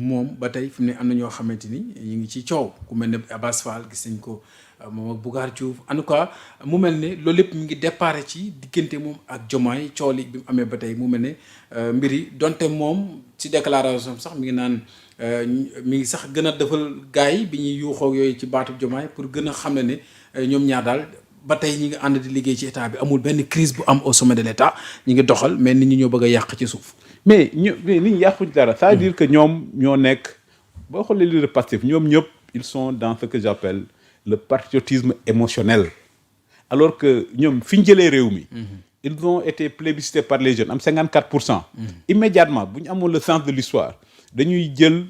moom ba tey fi mu ne am na ñoo xamante ni ñu ngi ci coow ku mel ne Abass Fall gis nañ ko moom ak Bougar Diouf en tout cas mu mel ne loolu lépp mu ngi déparé ci diggante moom ak Diomaye coow li bi mu amee ba tey mu mel ne mbir yi donte moom ci déclaration sax mi ngi naan mi ngi sax gën a defal gars yi bi ñuy yuuxoo yooyu ci baatu Diomaye pour gën a xam ne ñoom ñaar daal ba tey ñi ngi ànd di liggéey ci état bi amul benn crise bu am au sommet de l'état ñi ngi doxal mais nit ñi ñoo bëgg a yàq ci suuf. mais nit ñi yàquñ dara ça veut dire que ñoom ñoo nekk boo xoolee li Pastef ñoom ñëpp ils sont dans ce que j'appelle le patriotisme émotionnel alors que ñoom fi ñu jëlee réew mi. ils ont été plébiscités par les jeunes am 54%. Immédiatement bu ñu amoon le sens de l'histoire dañuy jël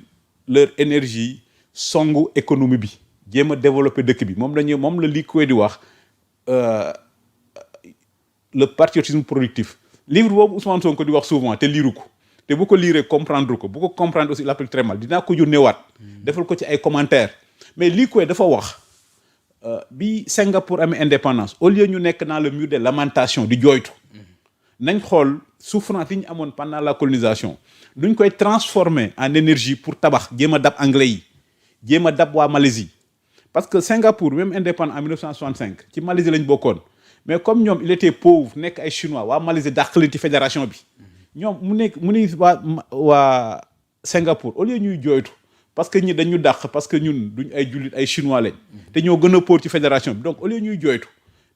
leur énergie songu économie bi jéem a développer dëkk bi moom la li koy di wax le patriotisme productif livre boobu Ousmane Sonko di wax souvent te liiru ko te bu ko liiree comprendre ko bu ko comprendre aussi il l'appelle très mal dinaa ko yónneewaat defal ko ci ay commentaires mais lii koy dafa wax bi Singapour amee indépendance au lieu ñu nekk dans le mur des lamentations di jooytu nañ xool souffrance yi ñu amoon pendant la colonisation duñ koy transformer en énergie pour tabax jéem a dab anglais yi jéem a dab waa Malaisie parce que Singapour même indépendant en 1965 ci Malaisie lañ bokkoon mais comme ñoom il était pauvre nekk ay chinois waa Malaisie dàq leen ci fédération bi ñoom mu ni waa Singapour au lieu ñuy jooytu parce que ñi dañu dàq parce que ñun duñ ay jullit ay chinois lañ te ñoo gën a pauvre ci fédération bi donc au lieu ñuy jooytu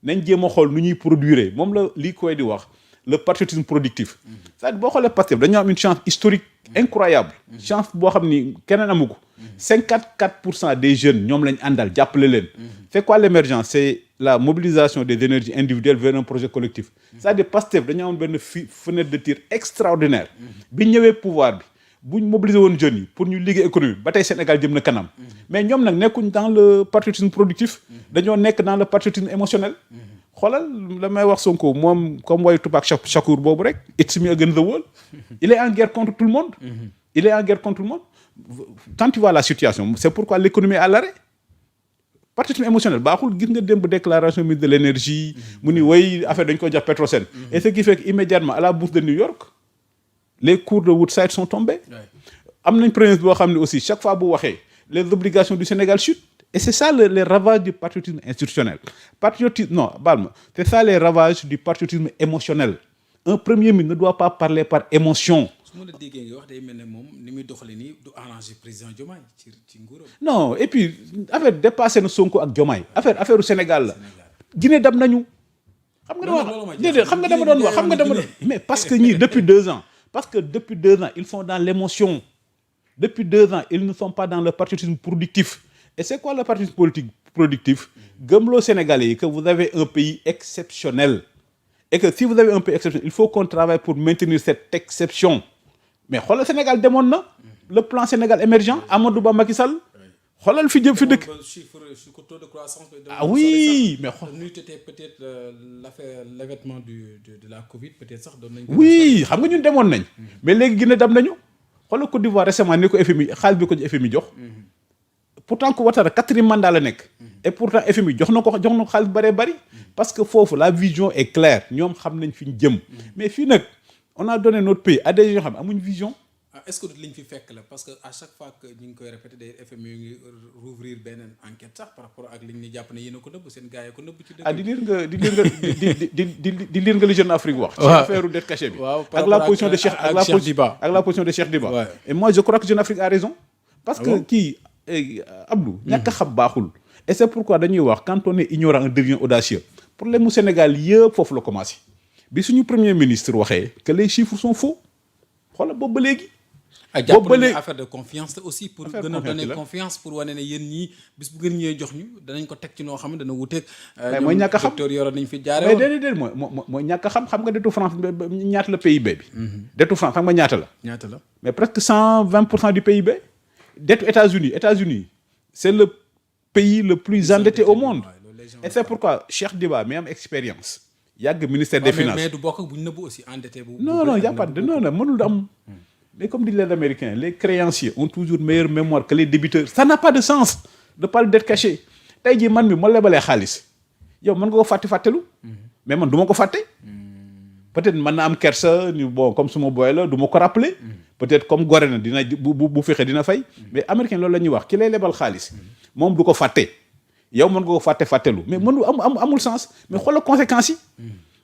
nañ jéem a xool nu ñuy produire moom la lii koy di wax le patriotisme productif c'est-à-dire boo xoolee Pastef dañoo am une chance historique incroyable chance boo xam ni keneen amu ko 54% des jeunes ñoom lañ àndal jàppale leen c'est quoi l'émergence c'est la mobilisation des énergies individuelles vers un projet collectif c'est-à-dire Pastef dañoo amoon benn fenêtre de tir extraordinaire bi ñëwee pouvoir bi buñ mobiliser woon jeunes yi pour ñu liggéey économie ba tey Sénégal jëm na kanam mais ñoom nag nekkuñ dans le patriotisme productif dañoo nekk dans le patriotisme émotionnel xoolal la may wax Sonko moom comme way Tupac Shakur boobu rek it's me against the world il est en guerre contre tout le monde quand tu vois la situation c'est pourquoi l'économie est à l'arrêt patriotisme émotionnel baaxul gis nga démb déclaration ministre de l'énergie mu ni way affaire dañ ko jox Petrosen et ce qui fait que immédiatement à la bourse de New York les cours de Woodside sont tombés am nañ premier boo xam ne aussi chaque fois bu waxee les obligations du Sénégal chutent et c'est ça les ravages du patriotisme institutionnel c'est ça les ravages du patriotisme émotionnel un premier ministre ne doit pas parler par émotion. su ma la déggee nga wax day mel ne moom ni muy doxalee nii du arranger président Diomaye ci nguuram. non et puis affaire dépassé na Sonko ak Diomaye affaire u Sénégal la. Guinée dam nañu. xam nga dama doon wax mais parce que ñii depuis 2 ans ils sont dans l'émotion depuis 2 ans ils ne sont pas dans le patriotisme productif et c'est quoi le patriotisme politique productif gëmloo Sénégalais yi que vous avez un pays exceptionnel et que si vous avez un pays exceptionnel il faut qu'on travaille pour maintenir cette exception mais xoolal Sénégal demoon na le plan Sénégal émergent Amadou Ba Macky Sall xoolal fi dëkk. chiffre taux de croissance. ah oui mais peut-être l'avènement de la Covid peut-être sax doon nañ. oui xam nga ñun demoon nañ. mais léegi Guinée dem nañu. xoolal Côte d'Ivoire récemment ni ko FMI xaalis bi ko FMI jox. pourtant que Ouattara 4e mandat la nekk. et pourtant FMI jox na ko xaalis bari. parce que foofu la vision est claire ñoom xam nañ fi ñu jëm. mais fii nag on a donné notre pays à des gens xam amuñ vision. est-ce que liñ fi fekk la parce que à chaque fois que ñu ngi koy répéter day FMI yu ngi rouvrir beneen enquête sax par rapport ak liñ ni jàpp ne yéen a ko nëbb seen gars yi ko nëbb ci dëkk. di lire nga li Jeune Afrique wax. ci affaire dette cachée bi. ak la position de Cheikh Diba. et moi je crois que Jeune Afrique a raison. parce que kii Abdou. ñàkk a xam baaxul. et c'est pourquoi dañuy wax quand on est ignorant on devient audacieux. problème mu Sénégal yëpp foofu la commencé bi suñu premier ministre waxee que les chiffres sont faux xoolal boobu ba léegi. ak jàpp nañu affaire de confiance aussi pour gën a donner confiance pour wane ne yéen ñii bis bu ngeen ñëwee jox ñu danañ ko teg ci noo xam ne dana wuteeg. mooy ñàkk a xam docteur yoroon nañ fi jaaree woon. mais déedéet mooy ñàkk a xam nga dettu France ñaata la PIB bi. dettu France xam nga ñaata la. mais presque 120% du PIB. dettu États-Unis c'est le pays le plus endetté au monde. et c'est pourquoi Cheikh Diba mi am expérience. yàgg ministère des finances mais du bokk ak bu ñu nëbbu aussi endetté bu. non y a pas de non mënul am. mais comme disent les Américains les créanciers ont toujours meilleure mémoire que les débiteurs. ça n'a pas de sens de parler de dette cachée tey jii man mi moo lebalee xaalis yow mën nga ko fàttelu mais man du ma ko fàtte. peut-être mën na am kersa ni bon comme suma boy la du ma ko rappeler. peut-être comme gore na dina bu fexe dina fay mais américain loolu la ñuy wax ki lay lebal xaalis moom du ko fàtte yow mën nga ko fàttelu mais mënu amul sens mais xoolal conséquences yi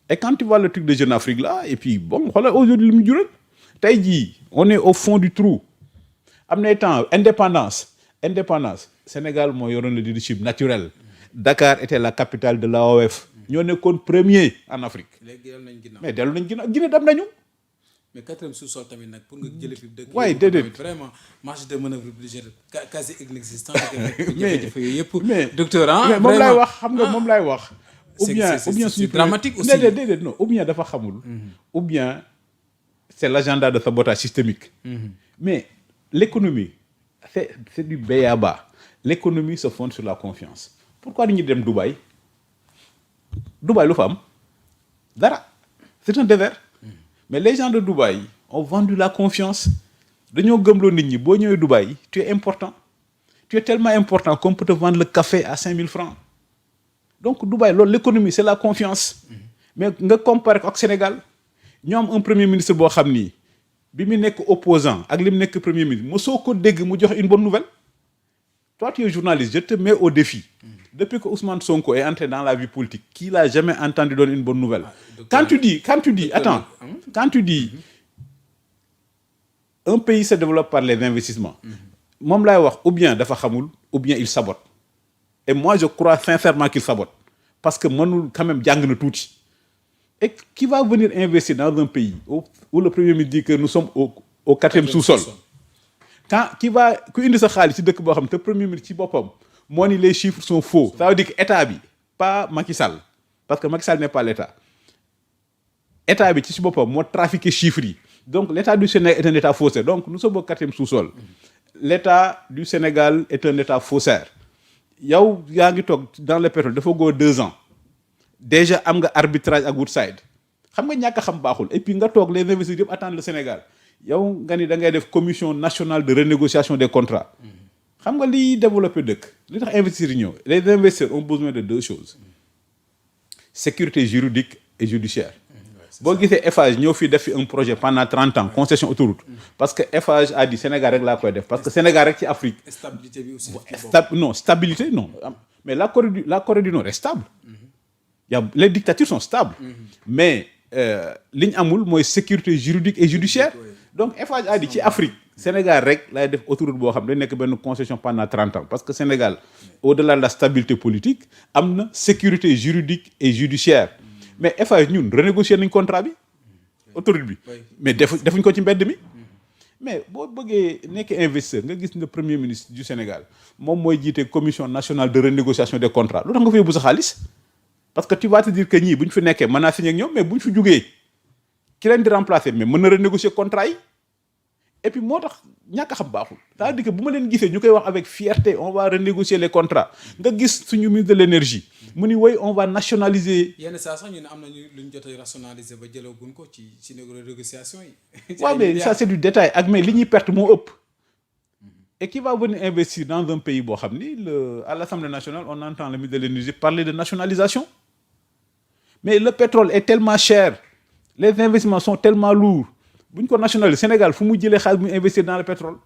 et quand tu vois le truc de Jeune Afrique là et puis bon xoolal aujourd'hui li mu jural tey jii on est au fond du trou am na temps indépendance Sénégal moo yoroon le leadership naturel Dakar était la capitale de l'AOF ñoo nekkoon premier en Afrique mais dellu nañ ginnaaw Guinée dem nañu mais quatrième sous-sol tamit nag pour nga jëlee fi dëkk. waaye déedéet vraiment marge de manœuvre quasi inexistant. jafe-jafe yooyu yëpp. mais docteur mais moom laay wax xam nga moom laay wax. ou bien c'est dramatique aussi. déedéet non ou bien dafa xamul. ou bien c'est l'agenda de sabotage systémique. mais l'économie c'est du b.a.-ba. L'économie se fonde sur la confiance. Pourquoi nit ñi dem Dubaï lu fa am dara c'est un désert. mais les gens de Dubaï ont vendu la confiance dañoo gëmloo nit ñi boo ñëwee Dubaï tu es important tu es tellement important qu'on peut te vendre le café à 5 000 francs donc Dubaï loolu l'économie c'est la confiance mais nga comparer ko ak Sénégal ñoo am un premier ministre boo xam ni bi mu nekk opposant ak li mu nekk premier ministre mosoo ko dégg mu joxe une bonne nouvelle toi tu es journaliste je te mets au défi depuis que Ousmane Sonko est entré dans la vie politique qui l'a jamais entendu donner une bonne nouvelle quand tu dis attends quand tu dis un pays se développe par les investissements moom laay wax ou bien dafa xamul ou bien il sabote et moi je crois sincèrement qu'il sabote parce que mënul quand même jàng na tuuti et qui va venir investir dans un pays où le premier ministre dit que nous sommes au quatrième sous-sol ku indi sa xaalis ci dëkk boo xam te premier ministre ci boppam moo ni les chiffres sont faux ça veut dire que état bi pas Macky Sall parce que Macky Sall n'est pas l'état bi ci boppam moo trafiqué chiffres yi donc l'état du Sénégal est un état faussaire donc nous sommes au quatrième sous-sol l'état du Sénégal est un état faussaire yow yaa ngi toog dans le pétrole dafa góor 2 ans déjà am nga arbitrage ak Woodside xam nga ñàkk a xam baaxul et puis nga toog les investisseurs yëpp attendent le Sénégal yow nga ni da ngay def commission nationale de renégociation des contrats xam nga liy développé dëkk li tax investisseurs yi ñëw les investisseurs ont besoin de 2 choses sécurité juridique et judiciaire boo gisee Eiffage ñëw fii def fi un projet pendant 30 ans concession autoroute parce que Eiffage a dit Sénégal rek laa koy def parce que Sénégal rek ci Afrique stabilité bi aussi stabilité non mais la Corée du Nord est stable les dictatures sont stables mais li ñu amul mooy sécurité juridique et judiciaire donc Eiffage a dit ci Afrique Sénégal rek laay def autoroute boo xam ne nekk benn concession pendant 30 ans parce que Sénégal au-delà de la stabilité politique am na sécurité juridique et judiciaire mais Eiffage ñun renégocier nañ contrat bi autoroute bi mais defuñ ko ci mbedd mi mais boo bëggee nekk investisseur nga gis nga premier ministre du Sénégal moom mooy jiite commission nationale de renégociation des contrats lu tax nga fa yóbbu sa xaalis parce que tu vas te dire que ñii bu ñu fi nekkee mën naa signer ak ñoom mais bu ñu fi jugee ki leen di remplacer mais mën na renégocier contrat yi et puis moo tax ñàkk a xam baaxul c'est-à-dire que bu ma leen gisee ñu koy wax avec fierté on va renégocier les contrats nga gis suñu ministre de l'énergie mu ni woy on va nationaliser. yenn saa sax ñu ne am na lu ñu jot a rationaliser ba jëlaguñ ko ci négociation yi. waaw mais ça c'est du détail ak mais li ñuy perte moo ëpp. et qui va venir investir dans un pays boo xam ni à l'Assemblée nationale on entend le ministre de l'énergie parler de nationalisation mais le pétrole est tellement cher les investissements sont tellement lourds bu ñu ko nationaliser Sénégal fu mu jëlee xaalis mu investir dans le pétrole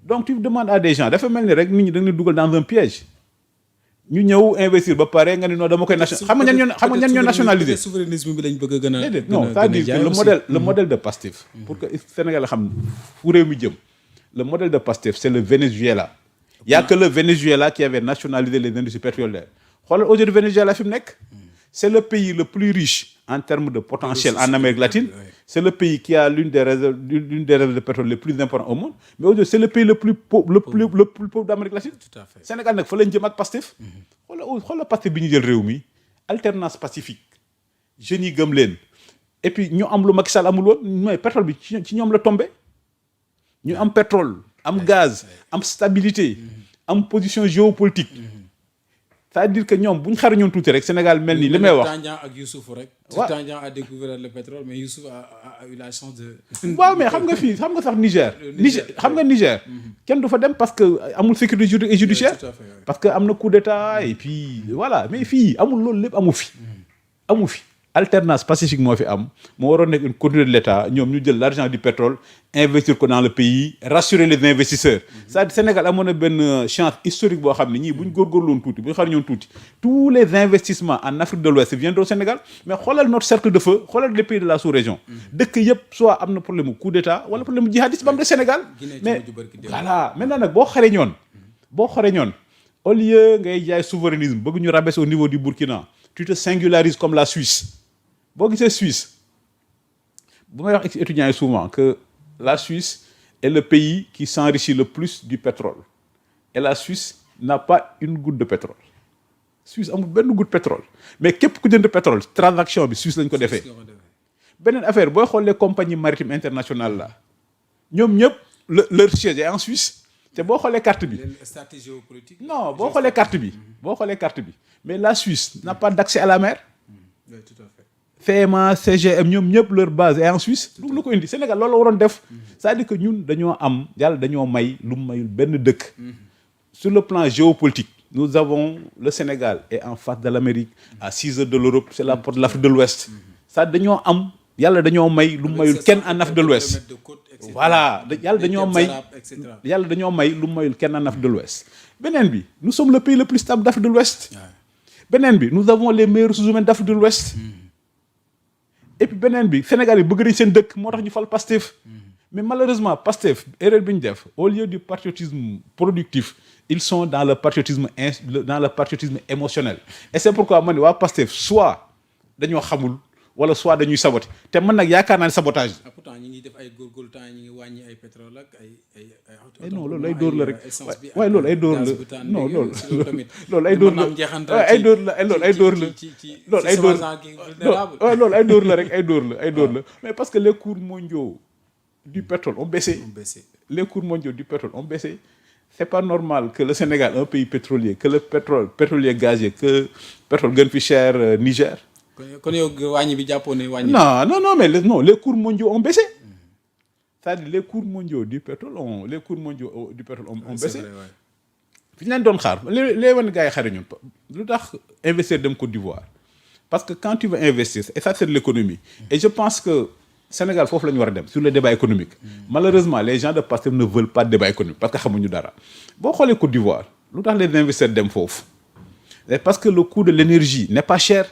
donc tu demandes à des gens dafa mel ni rek nit ñi da nga leen dugal dans un piège ñu ñëw investir ba pare nga ni non dama koy xam nga ñan ñoo nationaliser souverainisme bi lañ bëgg a gën a déedéet non c'est-à-dire que le modèle de Pastef pour que Sénégal xam fu réew mi jëm le modèle de Pastef c'est le Venezuela il y a que le Venezuela qui avait nationalisé les industries pétrolières xoolal aujourd'hui Venezuela fi mu nekk c'est le pays le plus riche en termes de potentiel en Amérique latine c'est le pays qui a l'une des réserves de pétrole les plus importantes au monde mais aujourd'hui c'est le pays le plus pauvre d'Amérique latine. Tout à fait. Sénégal nag fa lañ jëm ak Pastef xoolal Pastef bi ñu jël réew mi alternance pacifique jeunes yi gëm leen et puis ñu am lu Macky Sall amul woon mais pétrole bi ci ñoom la tombé ñu am pétrole am gaz am stabilité am position géopolitique c'est-à-dire que ñoom bu ñu xarañoon tuuti rek Sénégal mel ni li may wax. Tandian ak Youssouf rek. waaw Tandian a découvert le pétrole mais Youssouf a eu la chance de. waaw mais xam nga sax Niger. xam nga Niger. kenn du fa dem parce que amul sécurité juridique et judiciaire. tout à fait, parce que am na coup d'état et puis voilà mais fii amul loolu lépp amu fi. alternance pacifique moo fi am moo waroon nekk une continuité de l'État ñoom ñu jël l'argent du pétrole investir ko dans le pays rassurer les investisseurs c'est-à-dire Sénégal amoon na benn chance historique boo xam ne ñii bu ñu góorgóorloon tuuti bu ñu xar ñoon tuuti tous les investissements en Afrique de l'Ouest viendront au Sénégal mais xoolal notre cercle de feu xoolal les pays de la sous-région dëkk yëpp soit am na problème mu coup d'état wala problème mu jihadisme ba am de Sénégal mais voilà maintenant nag boo xare ñoon au lieu ngay jaay souverainisme bëgg ñu rabaisser au niveau du Burkina tu te singularises comme la Suisse boo gisee Suisse bu may wax étudiants yi souvent que la Suisse est le pays qui s'enrichit le plus du pétrole et la Suisse n'a pas une goutte de pétrole Suisse amul benn goutte de pétrole mais képp ku jënd pétrole transaction bi Suisse lañ ko defee beneen affaire booy xool les compagnies maritimes internationales là ñoom ñëpp leur siège est en Suisse te boo xoolee carte bi stratégie géopolitique non boo xoolee carte bi mais la Suisse n'a pas d'accès à la mer. Oui, tout à fait. FEMA CGM ñoom ñëpp leur base est en Suisse lu ko indi Sénégal loolu la waroon def c'est-à-dire que ñun dañoo am yàlla dañoo may lu mu mayul benn dëkk sur le plan géopolitique nous avons le Sénégal est en face de l'Amérique à 6 heures de l'Europe c'est la porte de l'Afrique de l'Ouest ça dañoo am yàlla dañoo may lu mu mayul kenn en Afrique de l'Ouest voilà yàlla dañoo may lu mu mayul kenn en Afrique de l'Ouest beneen bi nous sommes le pays le plus stable d'Afrique de l'Ouest beneen bi nous avons les meilleures ressources humaines d'Afrique de l'Ouest et puis beneen bi Sénégal yi bëgg nañ seen dëkk moo tax ñu fal Pastef mais malheureusement Pastef erreur bi ñu def au lieu du patriotisme productif ils sont dans le patriotisme émotionnel et c'est pourquoi man ni waa Pastef soit dañoo xamul wala soit dañuy saboter te man nag yaakaar naa ne sabotage. pourtant ñi ngi def ay góorgóorlu temps ñi ngi wàññi ay pétrole ak ay non loolu ay dóor la rek waaye loolu ay dóor la non loolu ay dóor la loolu ay dóor la loolu ay dóor la rek ay dóor la mais parce que les cours mondiaux du pétrole ont baissé les cours mondiaux du pétrole ont baissé c'est pas normal que le Sénégal un pays pétrolier que le pétrolier gazier que pétrole gën fi cher Niger. kon yow wàññi bi jàppoon ne wàññi. non mais les cours mondiaux ont baissé c'est-à-dire les cours mondiaux du pétrole ont baissé. fi ñu leen doon xaar les wan gars yi xare ñun lu tax investir dem Côte d'Ivoire parce que quand tu veux investir et ça c'est de l'économie et je pense que Sénégal foofu la ñu war a dem sur le débat économique malheureusement les gens de Pastef ne veulent pas de débat économique parce que xamuñu dara boo xoolee Côte d'Ivoire lu tax les investisseurs dem foofu c'est parce que le coût de l'énergie n'est pas cher.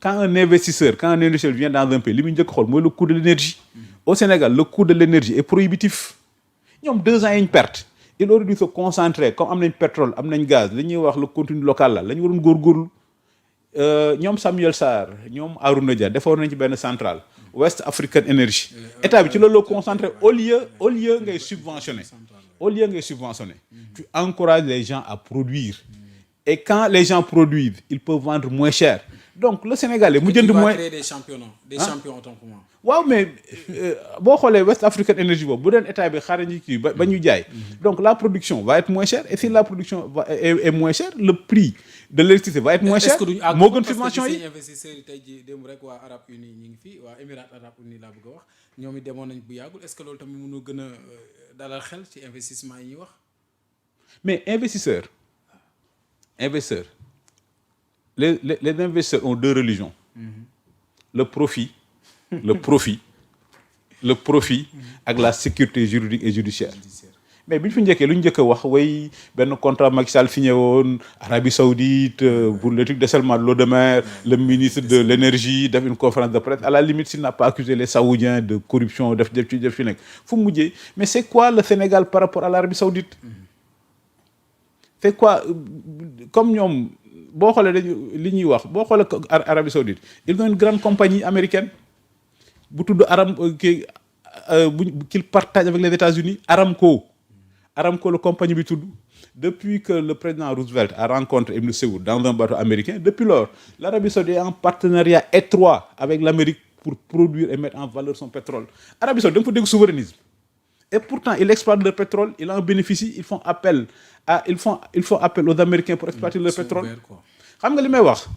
Quand un investisseur vient dans un pays li muy njëkk xool mooy le coût de l'énergie au Sénégal le coût de l'énergie est prohibitif ñoom 2 ans yi ñu perte il aurait dû se concentrer comme am nañ pétrole am nañ gaz li ñuy wax le contenu local la ñu waroon góorgóorlu ñoom Samuel Sarr ñoom Arouna Dia defoon nañ ci benn centrale West African Energy état bi ci loolu la concentré au lieu ngay subventionner tu encourages les gens à produire et quand les gens produisent ils peuvent vendre moins cher donc le Sénégalais mu jënd mooy créer des champions autant pour moi. waaw mais boo xoolee West African Energy boobu bu doon état bi xaaral ñu kii ba ñu jaay donc la production va être moins chère et si la production est moins chère le prix de l'électricité va être moins cher moo gën subvention yi. investisseurs yi tey jii démb rek waa Arabes Unis ñu ngi fi waa Émirats Arabes Unis laa bëgg a wax ñoom it demoon nañ bu yàggul est-ce que loolu tamit mënoo gën a dalal xel ci investissement yi ñuy wax. mais investisseurs les investisseurs ont 2 religions. Le profit ak la sécurité juridique et judiciaire. mais bi ñu fi njëkkee lu ñu njëkk a wax way benn contrat Macky Sall signé woon Arabie Saoudite pour le truc de dessalement de l'eau de mer le ministre de l'énergie def une conférence de presse à la limite s'il n'a pas accusé les Saoudiens de corruption def fi nekk fu mu mujjee mais c'est quoi le Sénégal par rapport à l'Arabie Saoudite c'est quoi comme ñoom boo xoolee li ñuy wax boo xoolee Arabie Saoudite ils ont une grande compagnie américaine bu tudd qu'ils partagent avec les États-Unis Aramco la compagnie bi tudd depuis que le président Roosevelt a rencontré Ibn Saoud dans un bateau américain depuis lors l'Arabie Saoudite est en partenariat étroit avec l'Amérique pour produire et mettre en valeur son pétrole Arabie Saoudite da nga fa dégg souverainisme et pourtant ils exploitent leur pétrole ils en bénéficient ils font appel aux Américains pour exploiter leur pétrole xam nga li may wax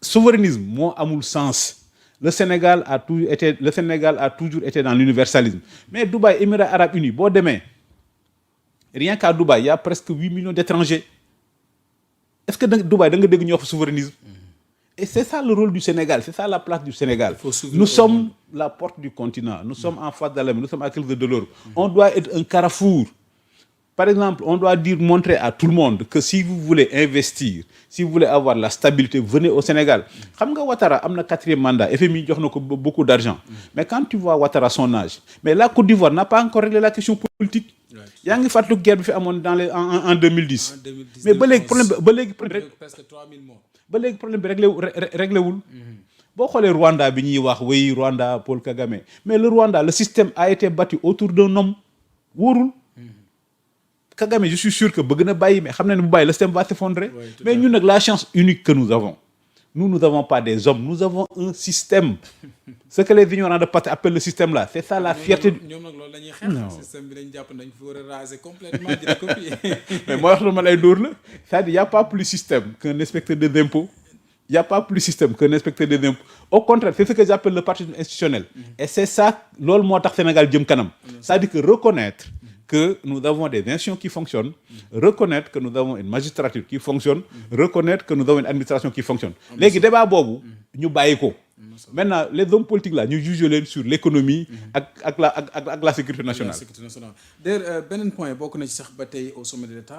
souverainisme moo amul sens le Sénégal a toujours été dans l'universalisme mais Dubaï Émirats Arabes Unis boo demee rien qu'à Dubaï il y a presque 8 millions d'étrangers est-ce que Dubaï da nga dégg ñu wax souverainisme Et c'est ça le rôle du Sénégal, c'est ça la place du Sénégal. faut s'ouvrir Nous au sommes monde. la porte du continent, nous sommes en face de la mer, nous sommes à quelques de l'Europe. On doit être un carrefour. Par exemple, on doit montrer à tout le monde que si vous voulez investir, si vous voulez avoir la stabilité, venez au Sénégal. Xam nga Ouattara am na 4e mandat, FMI jox na ko beaucoup d'argent. Mais quand tu vois Ouattara son âge, mais la Côte d'Ivoire n'a pas encore réglé la question politique. yaa ngi fàttaliku guerre bi fi amoon en 2010. En 2010, Mais ba léegi problème presque 3000 morts. ba léegi problème bi réglé wul. boo xoolee Rwanda bi ñuy wax oui Rwanda Paul Kagame mais le Rwanda le système a été bâti autour d'un homme wóorul. Kagame je suis sûr que bëgg na bàyyi mais xam na ne bu bàyyi le système va s'effondrer. Oui, tout à mais fait. ñun nag la chance unique que nous avons nous n'avons pas des hommes nous avons un système. Ce que les ignorants de Patte appellent le système là c'est ça la fierté. ñoom nag loolu la ñuy xeex. système bi dañ jàpp dañ fi war a raser complètement di recopier. Mais moi wax ma lay dóor la c'est-à-dire y a pas plus système qu'un inspecteur des impôts. Il n'y a pas plus système qu'un inspecteur des impôts. Au contraire, c'est ce que j'appelle le participation institutionnel. Et c'est ça, loolu moo tax Sénégal jëm kanam. C'est-à-dire que reconnaître que nous avons des institutions qui fonctionnent, reconnaître que nous avons une magistrature qui fonctionne, reconnaître que nous avons une administration qui fonctionne. Léegi débat boobu ñu bàyyi ko. Maintenant, les hommes politiques là ñu juge leen sur l'économie ak la sécurité nationale. D'ailleurs beneen point bokk na ci sax ba tey au sommet de l'État.